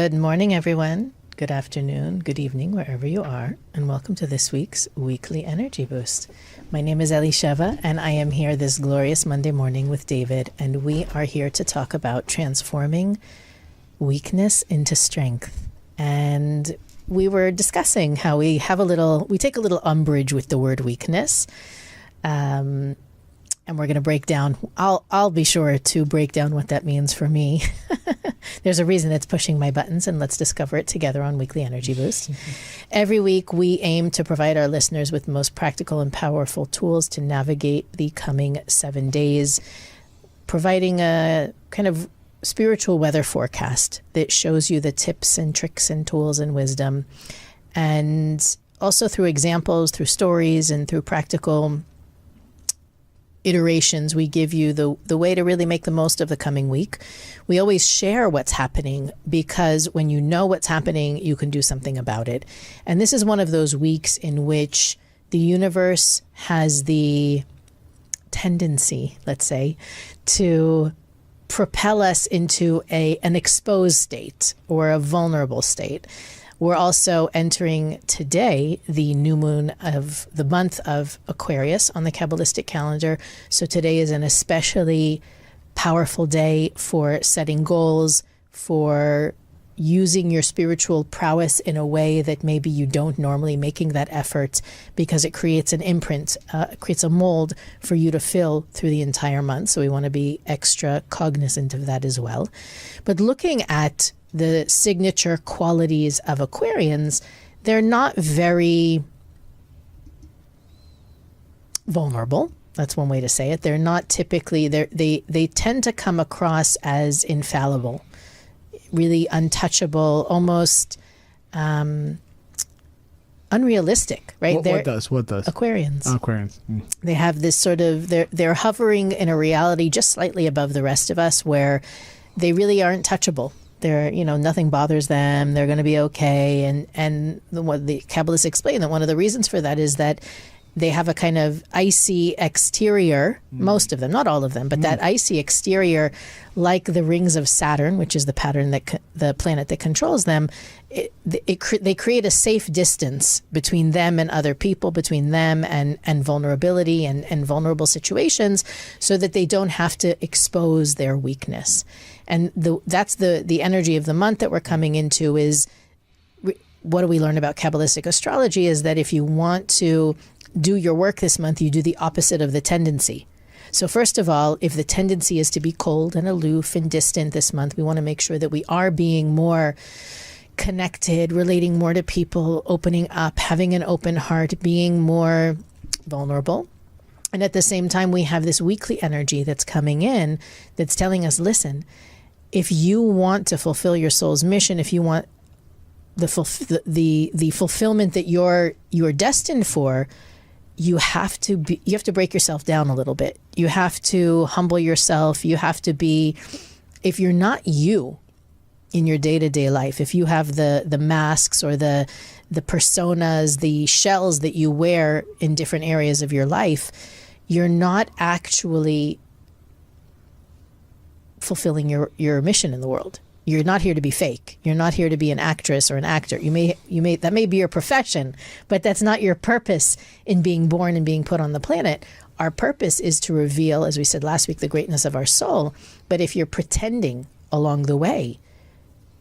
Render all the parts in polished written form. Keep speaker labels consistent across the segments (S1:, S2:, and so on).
S1: Good morning, everyone. Good afternoon, good evening, wherever you are, and welcome to this week's Weekly Energy Boost. My name is Elisheva, and I am here this glorious Monday morning with David, and we are here to talk about transforming weakness into strength. And we were discussing how we take a little umbrage with the word weakness. And we're going to break down, I'll be sure to break down what that means for me. There's a reason it's pushing my buttons, and let's discover it together on Weekly Energy Boost. Every week, we aim to provide our listeners with the most practical and powerful tools to navigate the coming 7 days, providing a kind of spiritual weather forecast that shows you the tips and tricks and tools and wisdom. And also through examples, through stories, and through practical iterations, we give you the way to really make the most of the coming week. We always share what's happening because when you know what's happening, you can do something about it. And this is one of those weeks in which the universe has the tendency, let's say, to propel us into an exposed state or a vulnerable state. We're also entering today the new moon of the month of Aquarius on the Kabbalistic calendar. So today is an especially powerful day for setting goals, for using your spiritual prowess in a way that maybe you don't normally, making that effort because it creates an imprint, creates a mold for you to fill through the entire month. So we want to be extra cognizant of that as well. But looking at the signature qualities of Aquarians, they're not very vulnerable. That's one way to say it. They're not typically, they tend to come across as infallible, really untouchable, almost unrealistic, right?
S2: What does?
S1: Aquarians.
S2: Aquarians.
S1: They have this sort of, they're hovering in a reality just slightly above the rest of us where they really aren't touchable. They're, nothing bothers them. They're going to be okay. And what the Kabbalists explain that one of the reasons for that is that they have a kind of icy exterior, most of them, not all of them, but that icy exterior, like the rings of Saturn, which is the pattern that the planet that controls them, they create a safe distance between them and other people, between them and vulnerability and vulnerable situations, so that they don't have to expose their weakness. And that's the energy of the month that we're coming into is, what do we learn about Kabbalistic astrology is that if you want to do your work this month, you do the opposite of the tendency. So first of all, if the tendency is to be cold and aloof and distant this month, we want to make sure that we are being more connected, relating more to people, opening up, having an open heart, being more vulnerable. And at the same time, we have this weekly energy that's coming in that's telling us, listen, if you want to fulfill your soul's mission, if you want the fulfillment that you're destined for, you have to break yourself down a little bit. You have to humble yourself. You have to be, if you're not you in your day-to-day life, if you have the masks or the personas, the shells that you wear in different areas of your life, you're not actually fulfilling your mission in the world. You're not here to be fake. You're not here to be an actress or an actor. You may that may be your profession, but that's not your purpose in being born and being put on the planet. Our purpose is to reveal, as we said last week, the greatness of our soul. But if you're pretending along the way,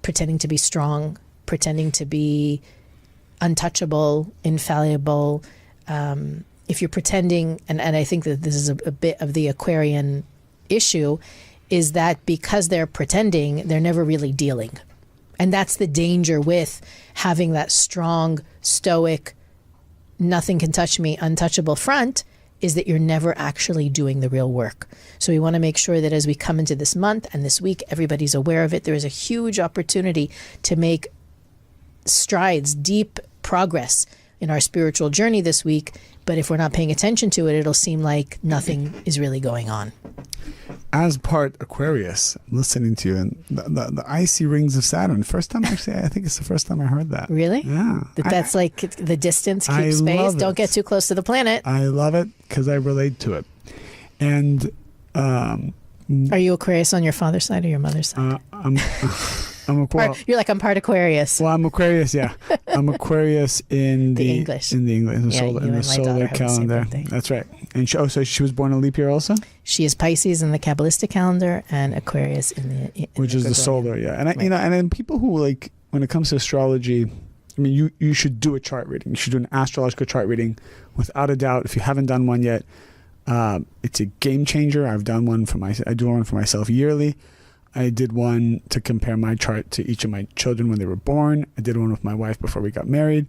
S1: pretending to be strong, pretending to be untouchable, infallible, if you're pretending, and I think that this is a bit of the Aquarian issue, is that because they're pretending, they're never really dealing. And that's the danger with having that strong, stoic, nothing can touch me, untouchable front, is that you're never actually doing the real work. So we want to make sure that as we come into this month and this week, everybody's aware of it. There is a huge opportunity to make strides, deep progress in our spiritual journey this week. But if we're not paying attention to it, it'll seem like nothing is really going on.
S2: As part Aquarius, listening to you, and the icy rings of Saturn. First time, actually, I think it's the first time I heard that.
S1: Really?
S2: Yeah.
S1: That's like the distance, keep
S2: I
S1: space, don't get too close to the planet.
S2: I love it because I relate to it. And
S1: are you Aquarius on your father's side or your mother's side? You're like, I'm part Aquarius.
S2: Well, I'm Aquarius, yeah. I'm Aquarius in
S1: The English.
S2: in the
S1: Yeah,
S2: solar,
S1: you
S2: in the
S1: and my
S2: solar
S1: daughter have the same
S2: calendar.
S1: birthday.
S2: That's right. And so she was born in leap year also,
S1: She is Pisces in the Kabbalistic calendar and Aquarius
S2: which is the solar, yeah. And and then people who like, when it comes to astrology, I mean, you should do a chart reading. You should do an astrological chart reading, without a doubt. If you haven't done one yet, it's a game changer. I do one for myself yearly. I did one to compare my chart to each of my children when they were born. I did one with my wife before we got married.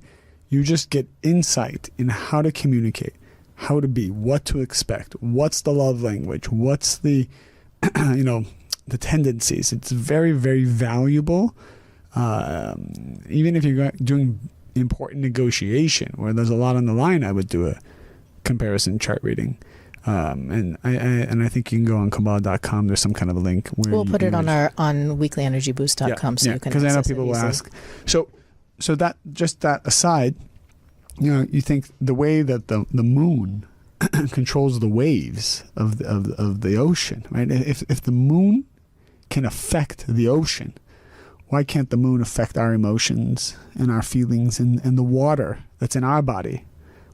S2: You just get insight in how to communicate, how to be, what to expect, what's the love language, what's the, the tendencies. It's very, very valuable. Even if you're doing important negotiation where there's a lot on the line, I would do a comparison chart reading. And I think you can go on Kabbalah.com. There's some kind of a link where
S1: we'll put it on weeklyenergyboost.com so you can
S2: because I know
S1: access
S2: people
S1: it
S2: will
S1: easily.
S2: ask. So that aside, you think the way that the moon controls the waves of the ocean, right? If the moon can affect the ocean, why can't the moon affect our emotions and our feelings and the water that's in our body,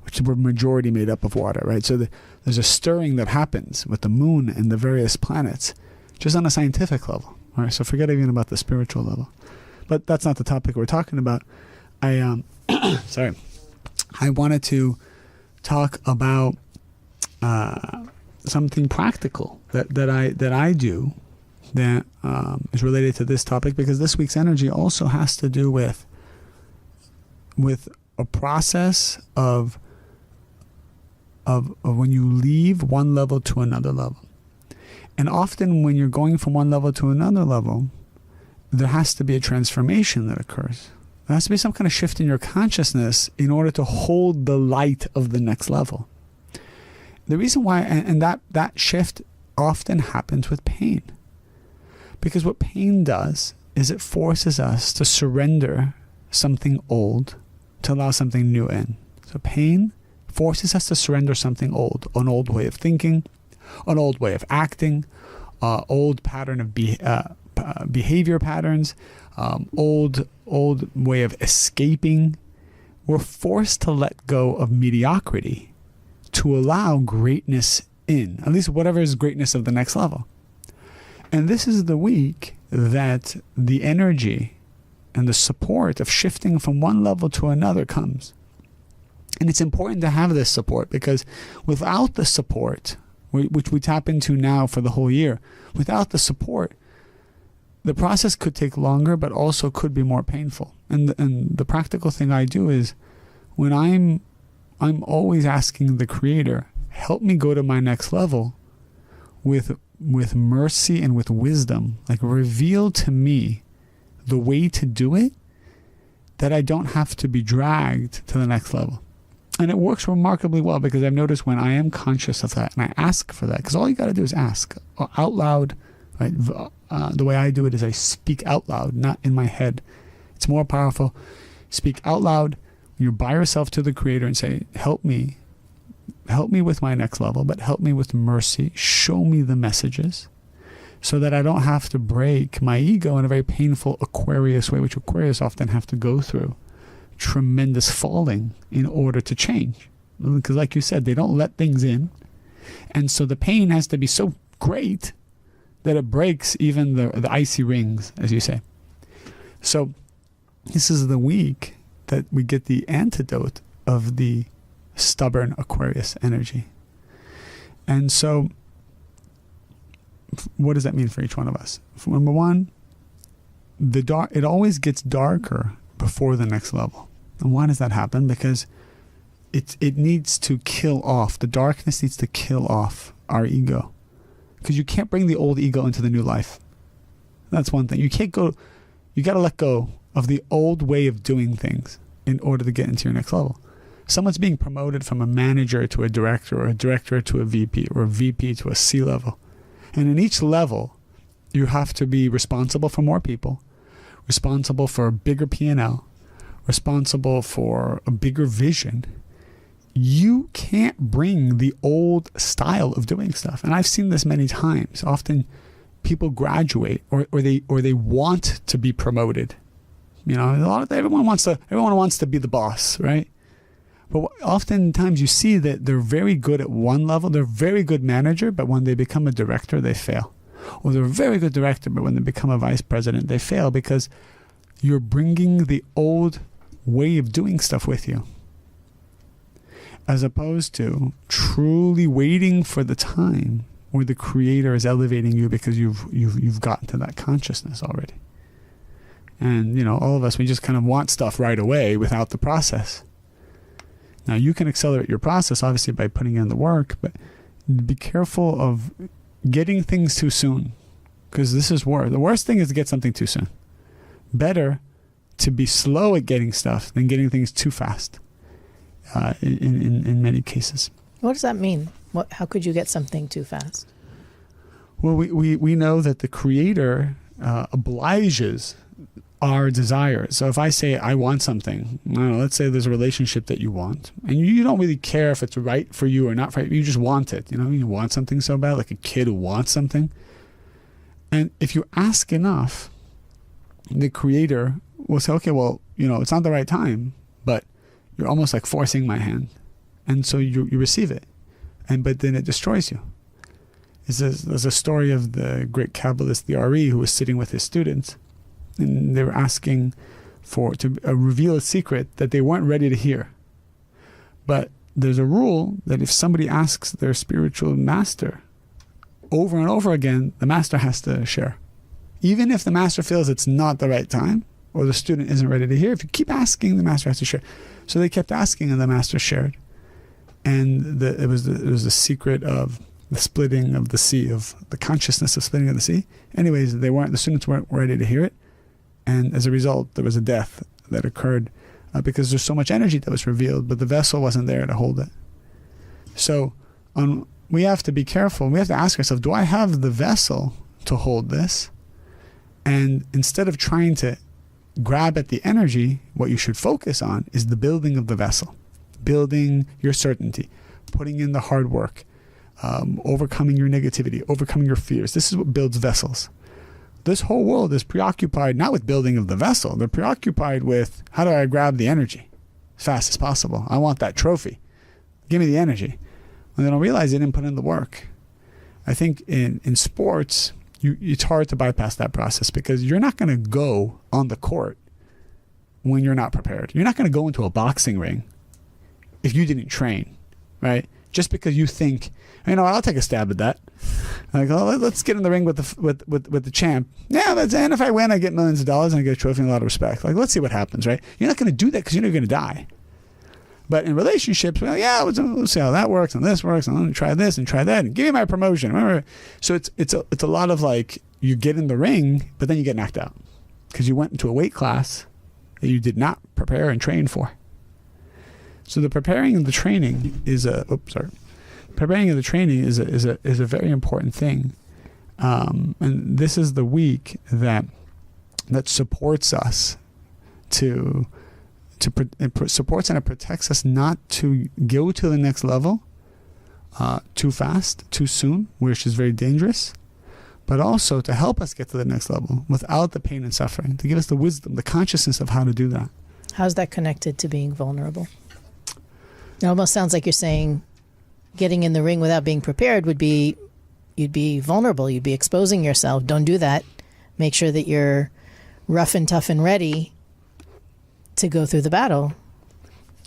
S2: which we're majority made up of water, right? So there's a stirring that happens with the moon and the various planets, just on a scientific level. All right, so forget even about the spiritual level. But that's not the topic we're talking about. I wanted to talk about something practical that I do that is related to this topic, because this week's energy also has to do with a process of when you leave one level to another level. And often when you're going from one level to another level, there has to be a transformation that occurs. There has to be some kind of shift in your consciousness in order to hold the light of the next level. The reason why, and that shift often happens with pain. Because what pain does is it forces us to surrender something old to allow something new in. So pain forces us to surrender something old, an old way of thinking, an old way of acting, old pattern of behavior patterns, old way of escaping. We're forced to let go of mediocrity to allow greatness in, at least whatever is greatness of the next level. And this is the week that the energy and the support of shifting from one level to another comes. And it's important to have this support, because without the support, which we tap into now for the whole year, without the support, the process could take longer, but also could be more painful. And the practical thing I do is, when I'm always asking the Creator, help me go to my next level with mercy and with wisdom, like reveal to me the way to do it, that I don't have to be dragged to the next level. And it works remarkably well, because I've noticed when I am conscious of that and I ask for that, because all you got to do is ask out loud, right? The way I do it is I speak out loud, not in my head. It's more powerful. Speak out loud when you're by yourself to the Creator and say, help me with my next level, but help me with mercy. Show me the messages so that I don't have to break my ego in a very painful Aquarius way, which Aquarius often have to go through. Tremendous falling in order to change. Because like you said, they don't let things in. And so the pain has to be so great that it breaks even the icy rings, as you say. So this is the week that we get the antidote of the stubborn Aquarius energy. And so what does that mean for each one of us? Number one, it always gets darker before the next level. And why does that happen? Because it needs to kill off, the darkness needs to kill off our ego. Because you can't bring the old ego into the new life. That's one thing. You got to let go of the old way of doing things in order to get into your next level. Someone's being promoted from a manager to a director, or a director to a VP, or a VP to a C level. And in each level, you have to be responsible for more people, responsible for a bigger P&L, responsible for a bigger vision. You can't bring the old style of doing stuff. And I've seen this many times. Often people graduate or they want to be promoted. You know, everyone wants to be the boss, right? But oftentimes you see that they're very good at one level. They're a very good manager, but when they become a director, they fail. Or they're a very good director, but when they become a vice president, they fail because you're bringing the old way of doing stuff with you, as opposed to truly waiting for the time where the Creator is elevating you because you've gotten to that consciousness already. And, you know, all of us, we just kind of want stuff right away without the process. Now, you can accelerate your process, obviously, by putting in the work, but be careful of getting things too soon, because this is war. The worst thing is to get something too soon. Better to be slow at getting stuff than getting things too fast, in many cases.
S1: What does that mean? How could you get something too fast?
S2: Well, we know that the Creator obliges our desires. So if I say I want something, I don't know, let's say there's a relationship that you want, and you don't really care if it's right for you or not right. You just want it. You know, you want something so bad, like a kid who wants something. And if you ask enough, the Creator will say, okay, well, you know, it's not the right time, but you're almost like forcing my hand. And so you receive it. But then it destroys you. There's a story of the great Kabbalist, the Ari, who was sitting with his students, and they were asking to reveal a secret that they weren't ready to hear. But there's a rule that if somebody asks their spiritual master over and over again, the master has to share. Even if the master feels it's not the right time or the student isn't ready to hear, if you keep asking, the master has to share. So they kept asking and the master shared. And it was the secret of the splitting of the sea, of the consciousness of splitting of the sea. Anyways, the students weren't ready to hear it. And as a result, there was a death that occurred because there's so much energy that was revealed, but the vessel wasn't there to hold it. So we have to be careful. We have to ask ourselves, do I have the vessel to hold this? And instead of trying to grab at the energy, what you should focus on is the building of the vessel, building your certainty, putting in the hard work, overcoming your negativity, overcoming your fears. This is what builds vessels. This whole world is preoccupied not with building of the vessel. They're preoccupied with, how do I grab the energy as fast as possible? I want that trophy. Give me the energy. And they don't realize they didn't put in the work. I think in sports, it's hard to bypass that process because you're not going to go on the court when you're not prepared. You're not going to go into a boxing ring if you didn't train, right? Just because you think, you know, I'll take a stab at that. Like, oh, let's get in the ring with the champ. Yeah, and if I win, I get millions of dollars and I get a trophy and a lot of respect. Like, let's see what happens, right? You're not going to do that because you know you're going to die. But in relationships, well, yeah, let's see how that works and this works, and I'm going to try this and try that and give me my promotion. Remember? So it's a lot of like, you get in the ring, but then you get knocked out because you went into a weight class that you did not prepare and train for. So the preparing and the training is a very important thing, and this is the week that supports us it supports and it protects us not to go to the next level too fast, too soon, which is very dangerous, but also to help us get to the next level without the pain and suffering, to give us the wisdom, the consciousness of how to do that.
S1: How's that connected to being vulnerable? It almost sounds like you're saying getting in the ring without being prepared would be, you'd be vulnerable, you'd be exposing yourself. Don't do that. Make sure that you're rough and tough and ready to go through the battle.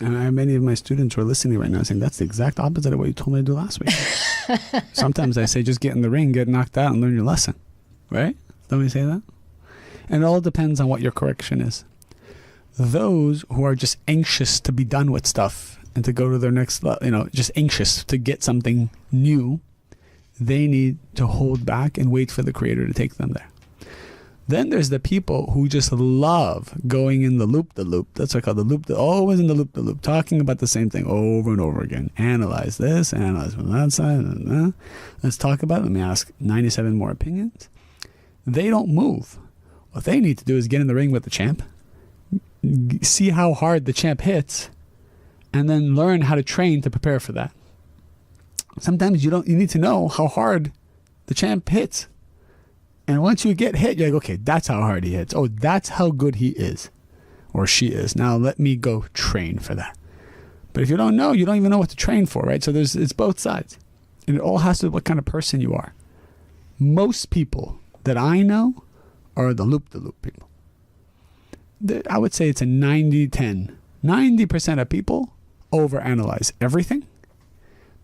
S2: And I have many of my students who are listening right now saying, that's the exact opposite of what you told me to do last week. Sometimes I say, just get in the ring, get knocked out, and learn your lesson. Right? Don't we say that? And it all depends on what your correction is. Those who are just anxious to be done with stuff and to go to their next level, just anxious to get something new, they need to hold back and wait for the Creator to take them there. Then there's the people who just love going in the loop. That's what I call the loop, always in the loop, talking about the same thing over and over again. Analyze this, analyze from that side. Let's talk about it. Let me ask 97 more opinions. They don't move. What they need to do is get in the ring with the champ, see how hard the champ hits, and then learn how to train to prepare for that. Sometimes you need to know how hard the champ hits. And once you get hit, you're like, okay, that's how hard he hits. Oh, that's how good he is or she is. Now let me go train for that. But if you don't know, you don't even know what to train for, right? So it's both sides. And it all has to do with what kind of person you are. Most people that I know are the loop-de-loop people. I would say it's a 90-10. 90% of people overanalyze everything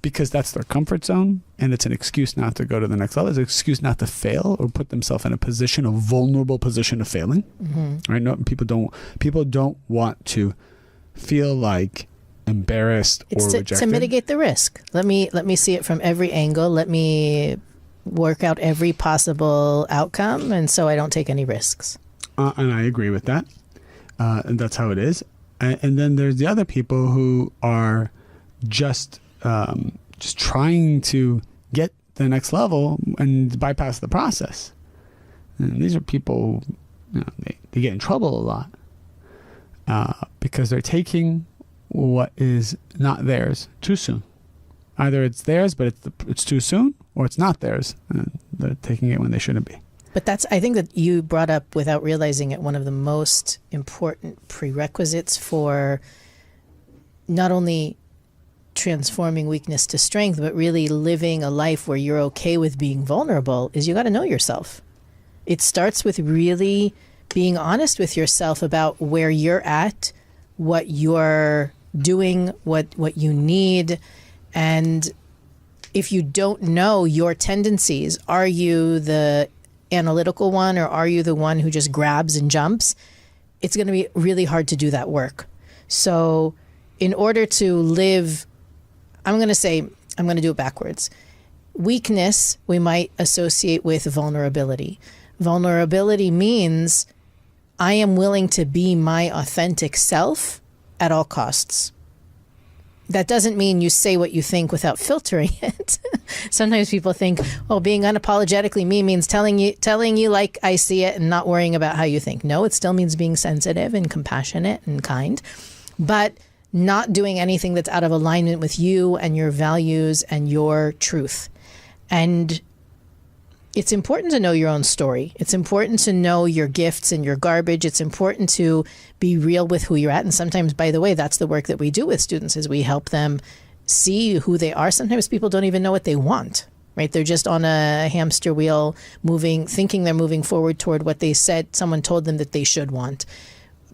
S2: because that's their comfort zone, and it's an excuse not to go to the next level. It's an excuse not to fail or put themselves in a vulnerable position of failing. Mm-hmm. Right? No, people don't want to feel like embarrassed or rejected.
S1: To mitigate the risk. Let me see it from every angle. Let me work out every possible outcome, and so I don't take any risks.
S2: And I agree with that. And that's how it is. And then there's the other people who are just trying to get to the next level and bypass the process. And these are people, they get in trouble a lot because they're taking what is not theirs too soon. Either it's theirs, but it's too soon, or it's not theirs. And they're taking it when they shouldn't be.
S1: But I think that you brought up, without realizing it, one of the most important prerequisites for not only transforming weakness to strength, but really living a life where you're okay with being vulnerable, is you got to know yourself. It starts with really being honest with yourself about where you're at, what you're doing, what you need. And if you don't know your tendencies, are you the analytical one or are you the one who just grabs and jumps? It's going to be really hard to do that work. So in order to live, I'm going to do it backwards. Weakness, we might associate with vulnerability. Vulnerability means I am willing to be my authentic self at all costs. That doesn't mean you say what you think without filtering it. Sometimes people think, being unapologetically me means telling you like I see it and not worrying about how you think. No, it still means being sensitive and compassionate and kind, but not doing anything that's out of alignment with you and your values and your truth. And it's important to know your own story. It's important to know your gifts and your garbage. It's important to be real with who you're at. And sometimes, by the way, that's the work that we do with students, is we help them see who they are. Sometimes people don't even know what they want, right? They're just on a hamster wheel, thinking they're moving forward toward what they said someone told them that they should want.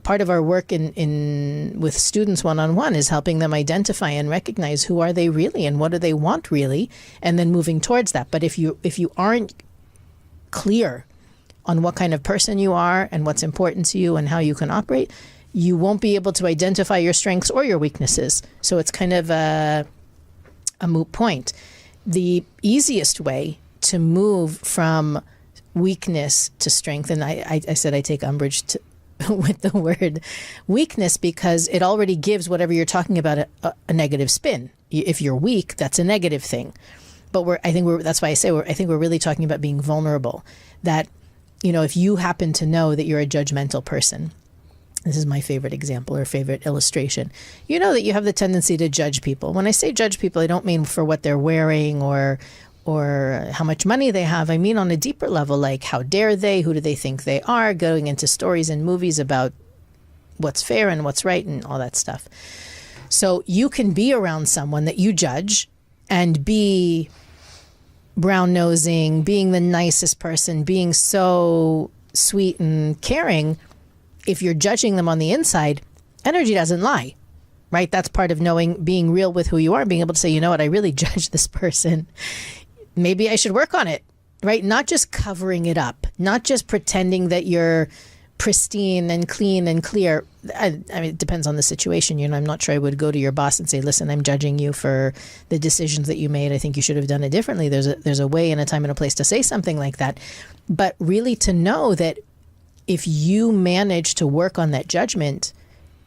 S1: Part of our work with students one-on-one is helping them identify and recognize who are they really and what do they want really, and then moving towards that. But if you aren't clear on what kind of person you are and what's important to you and how you can operate, you won't be able to identify your strengths or your weaknesses. So it's kind of a moot point. The easiest way to move from weakness to strength, and I said I take umbrage with the word weakness because it already gives whatever you're talking about a negative spin. If you're weak, that's a negative thing. But that's why I say I think we're really talking about being vulnerable. That, if you happen to know that you're a judgmental person, this is my favorite example or favorite illustration. You know that you have the tendency to judge people. When I say judge people, I don't mean for what they're wearing or how much money they have. I mean on a deeper level, like how dare they, who do they think they are, going into stories and movies about what's fair and what's right and all that stuff. So you can be around someone that you judge and be brown-nosing, being the nicest person, being so sweet and caring. If you're judging them on the inside, energy doesn't lie, right? That's part of being real with who you are, being able to say, you know what, I really judge this person. Maybe I should work on it, right? Not just covering it up, not just pretending that you're pristine and clean and clear. I mean, it depends on the situation. I'm not sure I would go to your boss and say, listen, I'm judging you for the decisions that you made. I think you should have done it differently. There's a way and a time and a place to say something like that. But really to know that if you manage to work on that judgment,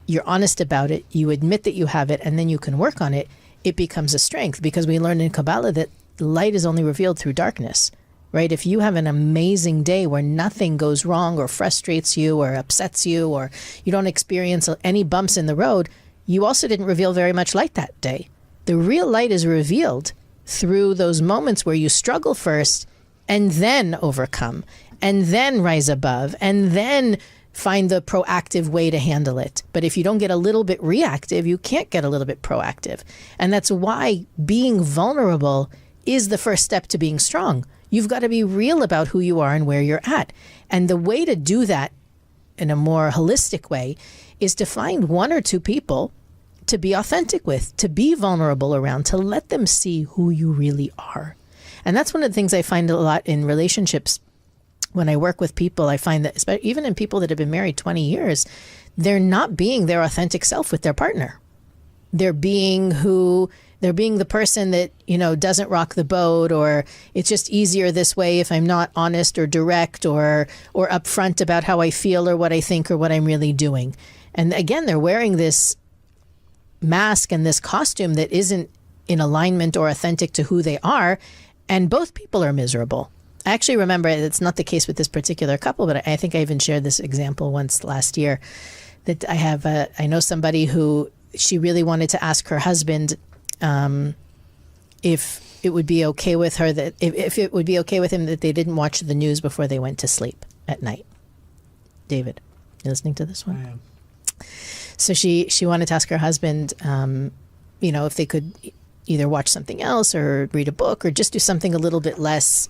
S1: you're honest about it, you admit that you have it, and then you can work on it, it becomes a strength. Because we learned in Kabbalah that light is only revealed through darkness. Right? If you have an amazing day where nothing goes wrong or frustrates you or upsets you, or you don't experience any bumps in the road, you also didn't reveal very much light that day. The real light is revealed through those moments where you struggle first and then overcome. and then rise above, and then find the proactive way to handle it. But if you don't get a little bit reactive, you can't get a little bit proactive. And that's why being vulnerable is the first step to being strong. You've got to be real about who you are and where you're at. And the way to do that in a more holistic way is to find one or two people to be authentic with, to be vulnerable around, to let them see who you really are. And that's one of the things I find a lot in relationships. When I work with people, I find that even in people that have been married 20 years, they're not being their authentic self with their partner. They're being the person that, doesn't rock the boat, or it's just easier this way if I'm not honest or direct or upfront about how I feel or what I think or what I'm really doing. And again, they're wearing this mask and this costume that isn't in alignment or authentic to who they are. And both people are miserable. I actually remember, it's not the case with this particular couple, but I think I even shared this example once last year, that I know somebody who she really wanted to ask her husband if it would be okay with her that if it would be okay with him that they didn't watch the news before they went to sleep at night. David, you listening to this one?
S2: I am.
S1: So she wanted to ask her husband, if they could either watch something else or read a book or just do something a little bit less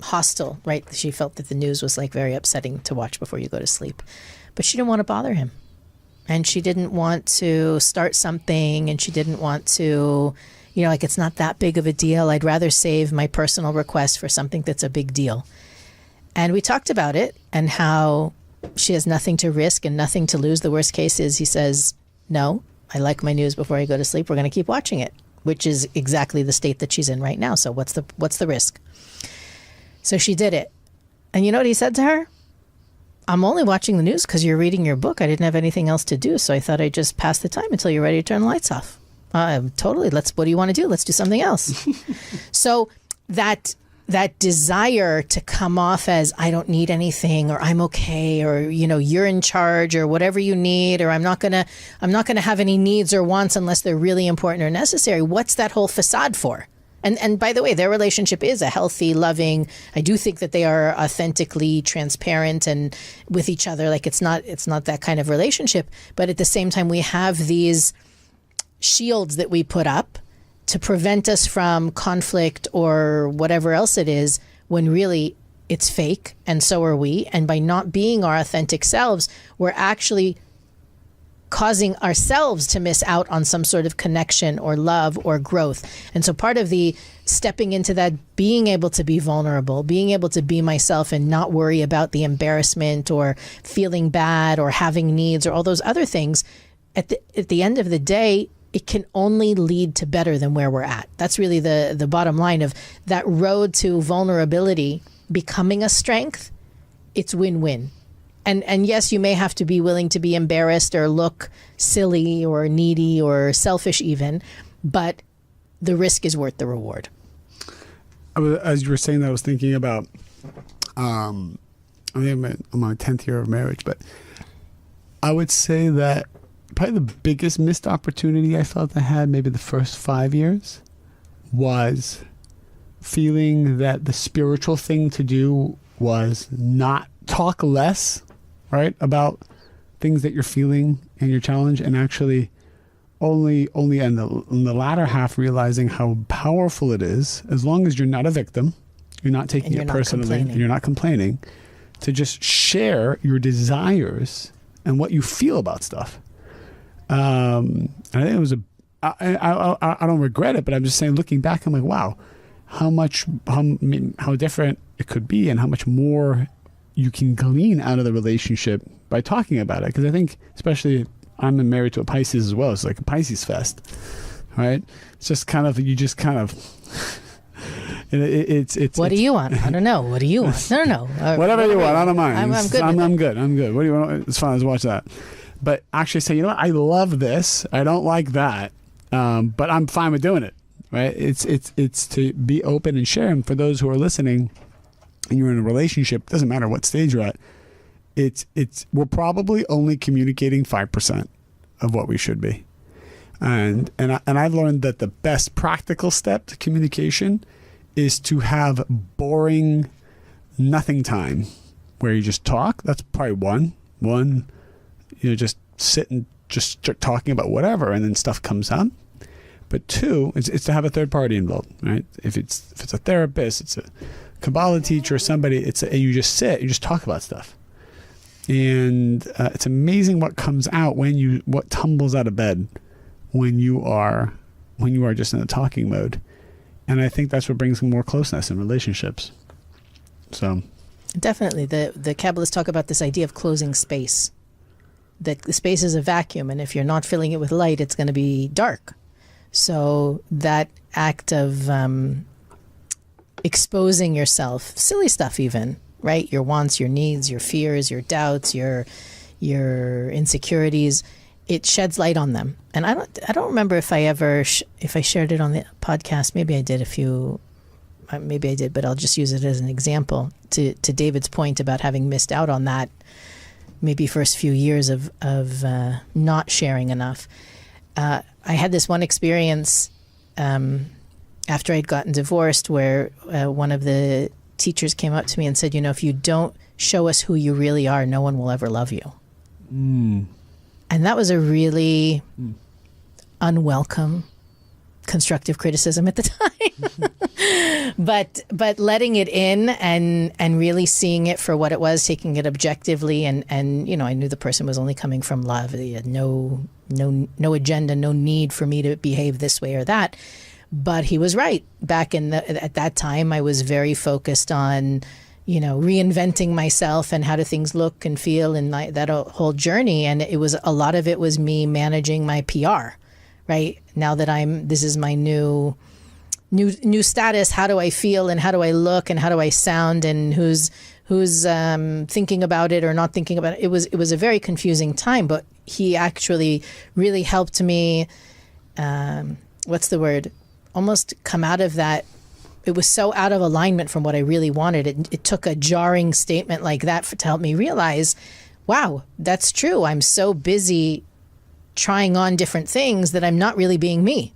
S1: hostile, right? She felt that the news was like very upsetting to watch before you go to sleep, but she didn't want to bother him, and she didn't want to start something, and she didn't want to, it's not that big of a deal. I'd rather save my personal request for something that's a big deal. And we talked about it and how she has nothing to risk and nothing to lose. The worst case is he says, no, I like my news before I go to sleep. We're going to keep watching it, which is exactly the state that she's in right now. So what's the risk? So she did it. And you know what he said to her? I'm only watching the news because you're reading your book. I didn't have anything else to do, so I thought I'd just pass the time until you're ready to turn the lights off. Totally. What do you want to do? Let's do something else. So that desire to come off as I don't need anything, or I'm okay, or you're in charge, or whatever you need, or I'm not gonna have any needs or wants unless they're really important or necessary. What's that whole facade for? And by the way, their relationship is a healthy, loving. I do think that they are authentically transparent and with each other. Like it's not that kind of relationship. But at the same time, we have these shields that we put up to prevent us from conflict or whatever else it is, when really it's fake, and so are we. And by not being our authentic selves, we're actually causing ourselves to miss out on some sort of connection or love or growth. And so part of the stepping into that, being able to be vulnerable, being able to be myself and not worry about the embarrassment or feeling bad or having needs or all those other things, at the end of the day, it can only lead to better than where we're at. That's really the bottom line of that road to vulnerability becoming a strength. It's win-win. And yes, you may have to be willing to be embarrassed or look silly or needy or selfish even, but the risk is worth the reward.
S2: As you were saying that, I was thinking about, I'm on my 10th year of marriage, but I would say that probably the biggest missed opportunity I felt I had maybe the first 5 years was feeling that the spiritual thing to do was not talk less, right, about things that you're feeling and your challenge, and actually only in the latter half realizing how powerful it is, as long as you're not a victim, you're not taking it personally, and you're not complaining, to just share your desires and what you feel about stuff. And I think it was I don't regret it, but I'm just saying, looking back, I'm like, wow, how different it could be, and how much more you can glean out of the relationship by talking about it. Because I think, especially, I'm married to a Pisces as well. It's like a Pisces fest, right? It's just kind of, it's
S1: what do you want? I don't know. What do you want? No.
S2: Whatever you want. I don't mind.
S1: I'm good.
S2: I'm good. What do you want? It's fine. Let's watch that. But actually say, you know what? I love this. I don't like that. But I'm fine with doing it. Right? It's to be open and share. And for those who are listening, and you're in a relationship, doesn't matter what stage you're at, we're probably only communicating 5% of what we should be. And I've learned that the best practical step to communication is to have boring nothing time where you just talk. That's probably one, just sit and just start talking about whatever, and then stuff comes up. But two, it's to have a third party involved, right? If it's a therapist, it's a Kabbalah teacher, somebody, you just sit, you just talk about stuff. And it's amazing what comes out what tumbles out of bed when you are just in a talking mode. And I think that's what brings more closeness in relationships. So
S1: definitely, the Kabbalists talk about this idea of closing space. That the space is a vacuum, and if you're not filling it with light, it's going to be dark. So that act of exposing yourself, silly stuff even, right? Your wants, your needs, your fears, your doubts, your insecurities, it sheds light on them. And I don't remember if I ever if I shared it on the podcast. Maybe I did but I'll just use it as an example to David's point about having missed out on that maybe first few years of not sharing enough. I had this one experience after I'd gotten divorced where one of the teachers came up to me and said, if you don't show us who you really are, no one will ever love you. And that was a really unwelcome constructive criticism at the time. but letting it in and really seeing it for what it was, taking it objectively, and I knew the person was only coming from love. He had no agenda, no need for me to behave this way or that. But he was right. Back at that time, I was very focused on reinventing myself and how do things look and feel, and that whole journey. And a lot of it was me managing my PR. Right now that this is my new status. How do I feel and how do I look and how do I sound, and who's thinking about it or not thinking about it? It was a very confusing time, but he actually really helped me. What's the word? Almost come out of that. It was so out of alignment from what I really wanted. It took a jarring statement like that to help me realize, wow, that's true. I'm so busy trying on different things that I'm not really being me.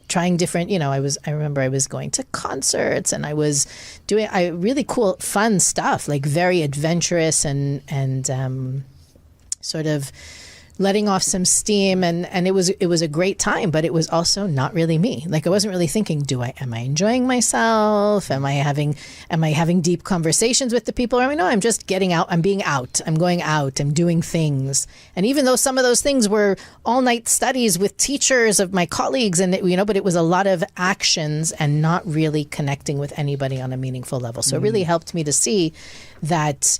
S1: Trying different, I remember I was going to concerts and I was doing really cool, fun stuff, like very adventurous and sort of letting off some steam, and it was a great time, but it was also not really me. Like I wasn't really thinking, am I enjoying myself? Am I having deep conversations with the people? No, I'm just getting out. I'm being out. I'm going out. I'm doing things. And even though some of those things were all night studies with teachers of my colleagues, and but it was a lot of actions and not really connecting with anybody on a meaningful level. So it really helped me to see that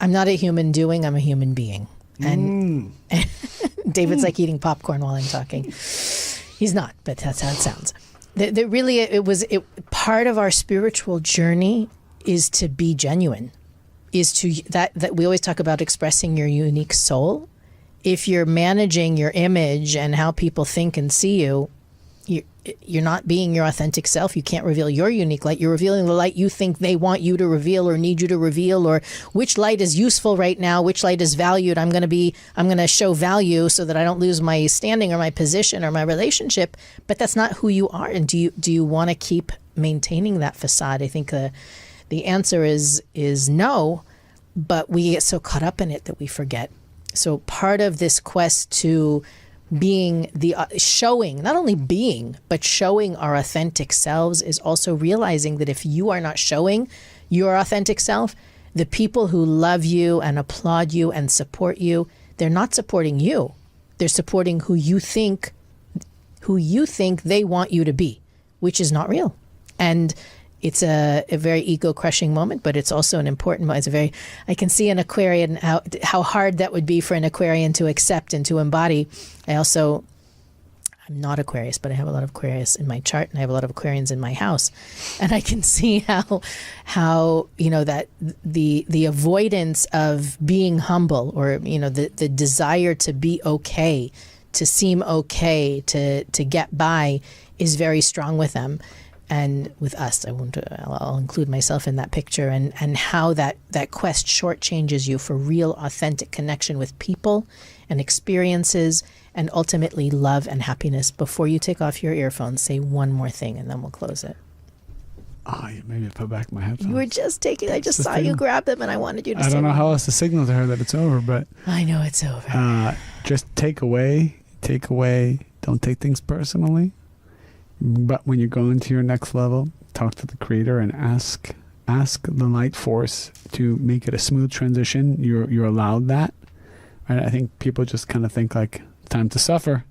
S1: I'm not a human doing, I'm a human being. And David's like eating popcorn while I'm talking. He's not, but that's how it sounds. Part of our spiritual journey is to be genuine, is to that we always talk about expressing your unique soul. If you're managing your image and how people think and see you, you're not being your authentic self. You can't reveal your unique light. You're revealing the light you think they want you to reveal or need you to reveal, or which light is useful right now, which light is valued. I'm going to show value so that I don't lose my standing or my position or my relationship. But that's not who you are. And do you want to keep maintaining that facade? I think the answer is no, but we get so caught up in it that we forget. So part of this quest to being showing, not only being, but showing our authentic selves is also realizing that if you are not showing your authentic self, the people who love you and applaud you and support you, they're not supporting you. They're supporting who you think they want you to be, which is not real. And it's a very ego-crushing moment, but it's also an important moment. I can see an Aquarian, how hard that would be for an Aquarian to accept and to embody. I'm not Aquarius, but I have a lot of Aquarius in my chart, and I have a lot of Aquarians in my house. And I can see how that the avoidance of being humble, or, the desire to be okay, to seem okay, to get by, is very strong with them. And with us, I'll include myself in that picture, and how that quest shortchanges you for real, authentic connection with people and experiences, and ultimately love and happiness. Before you take off your earphones, say one more thing, and then we'll close it.
S2: Oh, you made me put back my headphones.
S1: You were just taking, I just saw you grab them and I wanted you to
S2: I don't know how else to signal to her that it's over, but
S1: I know it's over.
S2: Just take away. Don't take things personally. But when you go into your next level, talk to the Creator and ask the light force to make it a smooth transition. You're allowed that. Right? I think people just kind of think like, time to suffer.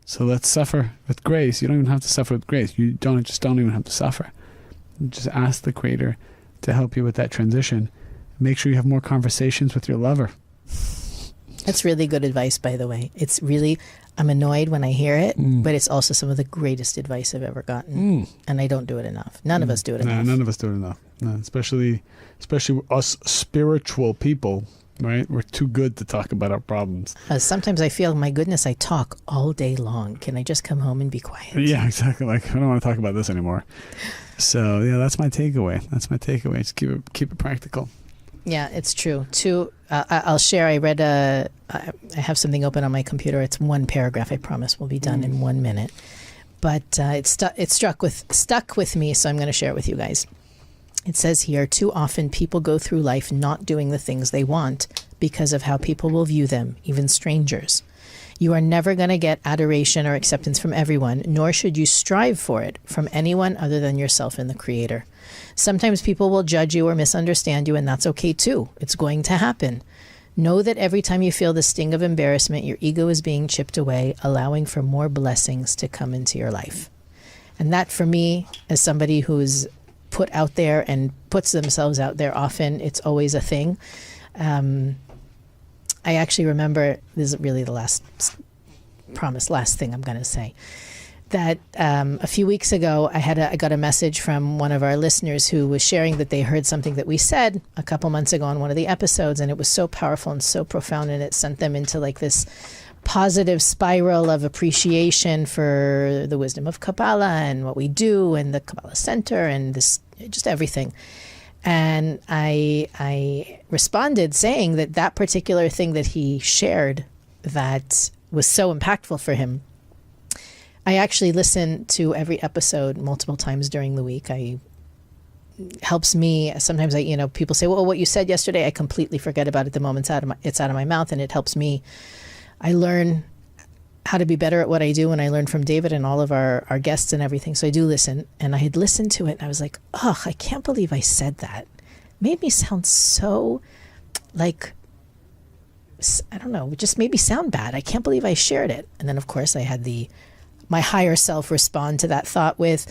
S2: So let's suffer with grace. You don't even have to suffer with grace. You don't even have to suffer. Just ask the Creator to help you with that transition. Make sure you have more conversations with your lover.
S1: That's really good advice, by the way. It's really, I'm annoyed when I hear it, but it's also some of the greatest advice I've ever gotten. And I don't do it enough. None of us do it enough.
S2: None of us do it enough. No, especially us spiritual people, right? We're too good to talk about our problems.
S1: Sometimes I feel, my goodness, I talk all day long. Can I just come home and be quiet?
S2: Yeah, exactly. Like, I don't want to talk about this anymore. So, yeah, that's my takeaway. Just keep it practical.
S1: Yeah, it's true. I'll share. I have something open on my computer. It's one paragraph. I promise we'll be done in 1 minute. But it stuck with me, so I'm going to share it with you guys. It says here, too often people go through life not doing the things they want because of how people will view them, even strangers. You are never going to get adoration or acceptance from everyone, nor should you strive for it from anyone other than yourself and the Creator. Sometimes people will judge you or misunderstand you, and that's okay too. It's going to happen. Know that every time you feel the sting of embarrassment, your ego is being chipped away, allowing for more blessings to come into your life. And that, for me, as somebody who's put out there and puts themselves out there often, it's always a thing. I actually remember, this is really the last thing I'm going to say, that a few weeks ago, I got a message from one of our listeners who was sharing that they heard something that we said a couple months ago on one of the episodes, and it was so powerful and so profound, and it sent them into like this positive spiral of appreciation for the wisdom of Kabbalah and what we do and the Kabbalah Centre and this, just everything. And I responded saying that particular thing that he shared that was so impactful for him, I actually listen to every episode multiple times during the week. Helps me. Sometimes people say, well, what you said yesterday, I completely forget about it the moment it's out of my mouth, and it helps me. I learn how to be better at what I do, and I learn from David and all of our guests and everything. So I do listen, and I had listened to it, and I was like, oh, I can't believe I said that. It made me sound so like, I don't know, it just made me sound bad. I can't believe I shared it. And then, of course, I had my higher self respond to that thought with,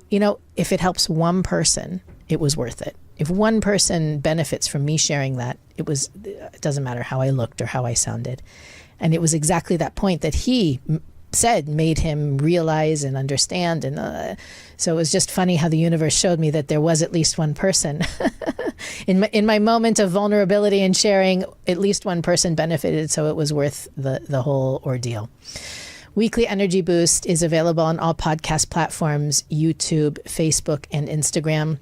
S1: if it helps one person, it was worth it. If one person benefits from me sharing that, it doesn't matter how I looked or how I sounded. And it was exactly that point that he said made him realize and understand. And so it was just funny how the universe showed me that there was at least one person. In my moment of vulnerability and sharing, at least one person benefited, so it was worth the whole ordeal. Weekly Energy Boost is available on all podcast platforms, YouTube, Facebook, and Instagram.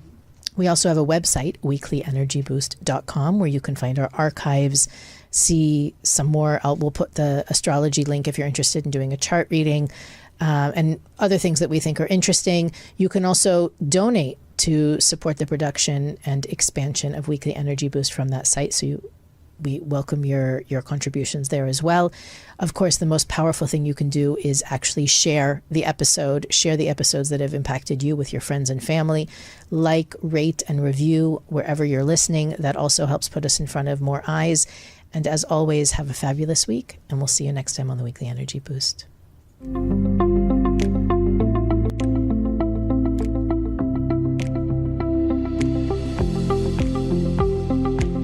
S1: We also have a website, weeklyenergyboost.com, where you can find our archives, see some more. We'll put the astrology link if you're interested in doing a chart reading, and other things that we think are interesting. You can also donate to support the production and expansion of Weekly Energy Boost from that site. So we welcome your contributions there as well. Of course, the most powerful thing you can do is actually share the episodes that have impacted you with your friends and family. Like, rate, and review wherever you're listening. That also helps put us in front of more eyes. And as always, have a fabulous week, and we'll see you next time on the Weekly Energy Boost.